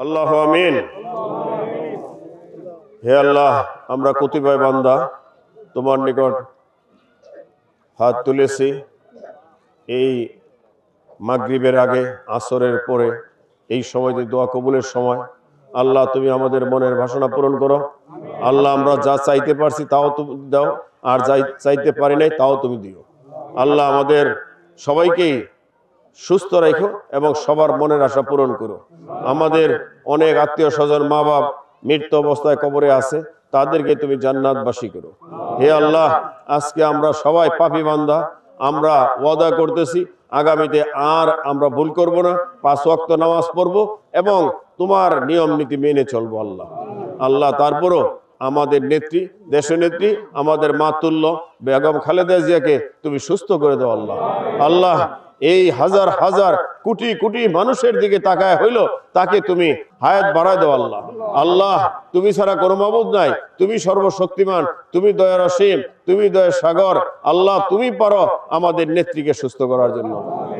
আল্লাহু আমিন। হে আল্লাহ, আমরা কতিপয় বান্দা তোমার নিকট হাত তুলেছি এই মাগরিবের আগে, আসরের পরে, এই সময়টি দোয়া কবুলের সময়। আল্লাহ, তুমি আমাদের মনের বাসনা পূরণ করো। আল্লাহ, আমরা যা চাইতে পারছি তাও তুমি দাও, আর যা চাইতে পারি নাই তাও তুমি দিও। আল্লাহ, আমাদের সবাইকেই সুস্থ রাখো এবং সবার মনের আশা পূরণ করো। আমাদের অনেক আত্মীয় স্বজন, মা বাপ মৃত্যু অবস্থায় কবরে আছে, তাদেরকে তুমি জান্নাতবাসী করো। হে আল্লাহ, আজকে আমরা সবাই পাপী বান্দা, আমরা ওয়াদা করতেছি আগামীতে আর আমরা ভুল করব না, 5 ওয়াক্ত নামাজ পড়বো এবং তোমার নিয়ম নীতি মেনে চলবো। আল্লাহ আল্লাহ তারপরও আমাদের নেত্রী, দেশনেত্রী, আমাদের মাতুল্য বেগম খালেদা জিয়াকে তুমি সুস্থ করে দাও। আল্লাহ আল্লাহ এই হাজার হাজার কোটি কোটি মানুষের দিকে তাকায় হইল, তাকে তুমি হায়াত বাড়ায় দাও। আল্লাহ আল্লাহ তুমি ছাড়া কোনো মাবুদ নাই, তুমি সর্বশক্তিমান, তুমি দয়ার অসীম, তুমি দয়ার সাগর। আল্লাহ তুমি পারো আমাদের নেত্রীকে সুস্থ করার জন্য।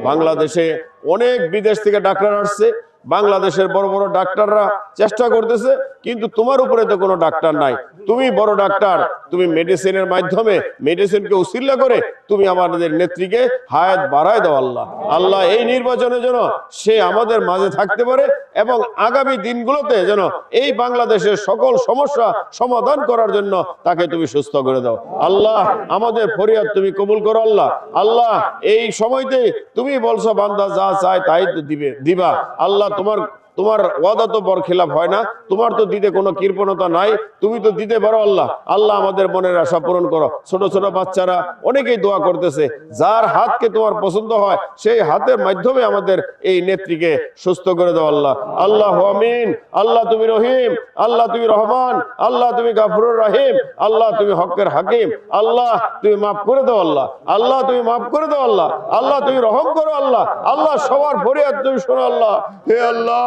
বাংলাদেশে অনেক বিদেশ থেকে ডাক্তার আসছে, বাংলাদেশের বড় বড় ডাক্তাররা চেষ্টা করতেছে, কিন্তু তোমার উপরে তো কোনো ডাক্তার নাই। তুমি বড় ডাক্তার, তুমি মেডিসিনের মাধ্যমে, মেডিসিনকে উসিলা করে তুমি আমাদের নেত্রীকে হায়াত বাড়ায় দাও। আল্লাহ আল্লাহ এই নির্বাচনের জন্য সে আমাদের মাঝে থাকতে পারে এবং আগামী দিনগুলোতে যেন এই বাংলাদেশের সকল সমস্যা সমাধান করার জন্য তাকে তুমি সুস্থ করে দাও। আল্লাহ আমাদের ফরিয়াদ তুমি কবুল করো। আল্লাহ আল্লাহ এই সময়তে তুমি বলছো বান্দা যা চায় তাই তো দিবা। আল্লাহ তোমার ওয়াদা তো বরখিলাফ হয় না, তোমার তো দিতে কোনো কৃপণতা নাই, তুমি তো দিতে পারো। আল্লাহ আল্লাহ আমাদের মনের আশা পূরণ করো। ছোট ছোট বাচ্চারা অনেকেই দোয়া করতেছে, যার হাতকে তোমার পছন্দ হয় সেই হাতের মাধ্যমে আমাদের এই নেত্রীকে সুস্থ করে দাও। আল্লাহ আল্লাহ আমিন। আল্লাহ তুমি রহিম, আল্লাহ তুমি রহমান, আল্লাহ তুমি গাফুরুর রহিম, আল্লাহ তুমি হকের হাকিম। আল্লাহ তুমি মাফ করে দাও। আল্লাহ আল্লাহ তুমি মাফ করে দাও। আল্লাহ আল্লাহ তুমি রহম করো। আল্লাহ আল্লাহ সবার ফরিয়াদ তুমি শোনো। আল্লাহ হে আল্লাহ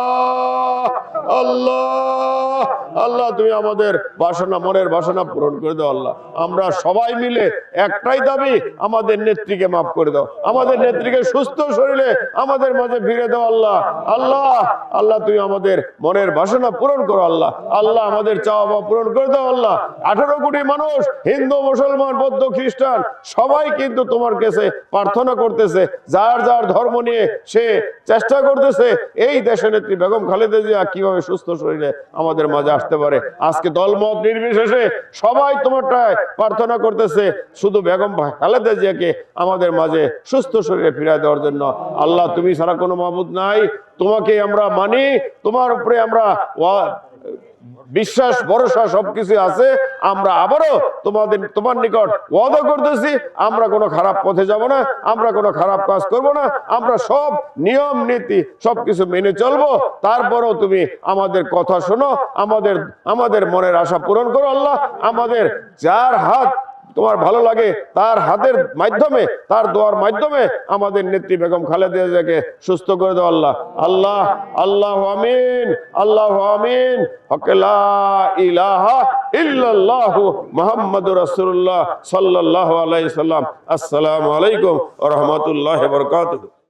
আল্লাহ আল্লাহ তুমি আমাদের বাসনা, মনের বাসনা পূরণ করে দাও। আল্লাহ আমরা সবাই মিলে একটাই দাবি, আমাদের নেত্রীকে মাফ করে দাও, আমাদের নেত্রীকে সুস্থ শরীরে আমাদের মাঝে ফিরে দাও। আল্লাহ আল্লাহ আল্লাহ তুমি আমাদের মনের বাসনা পূরণ করো। আল্লাহ আল্লাহ আমাদের চাওয়া পাওয়া পূরণ করে দাও। আল্লাহ 18 কোটি মানুষ, হিন্দু, মুসলমান, বৌদ্ধ, খ্রিস্টান, সবাই কিন্তু তোমার কাছে প্রার্থনা করতেছে, যার যার ধর্ম নিয়ে সে চেষ্টা করতেছে এই দেশের নেত্রী বেগম খালেদা জিয়া কিভাবে সুস্থ শরীরে আমাদের মাঝে আসতে পারে। আজকে দলমত নির্বিশেষে সবাই তোমারটায় প্রার্থনা করতেছে শুধু বেগম খালেদা জিয়াকে আমাদের মাঝে সুস্থ শরীরে ফিরিয়ে দেওয়ার জন্য। আল্লাহ তুমি ছাড়া কোনো মাবুদ নাই, তোমাকে আমরা মানি, তোমার উপরে আমরা বিশ্বাস ভরসা সবকিছু আছে। আমরা আবারও তোমার নিকট ওয়াদা করতেছি, আমরা কোনো খারাপ পথে যাব না, আমরা কোনো খারাপ কাজ করব না, আমরা সব নিয়ম নীতি সবকিছু মেনে চলবো। তারপরও তুমি আমাদের কথা শোনো, আমাদের মনের আশা পূরণ করো। আল্লাহ আমাদের যার হাত তোমার ভালো লাগে তার হাতের মাধ্যমে, তার দোয়ার মাধ্যমে আমাদের নেত্রী বেগম খালেদা জিয়াকে সুস্থ করে দাও। আল্লাহ আল্লাহ আল্লাহ আমিন। আল্লাহ আমিন। হকে লা ইলাহা ইল্লাল্লাহু মুহাম্মাদুর রাসূলুল্লাহ সাল্লাল্লাহু আলাইহি সাল্লাম। আসসালামু আলাইকুম ওয়া রাহমাতুল্লাহি ওয়া বারাকাতুহু।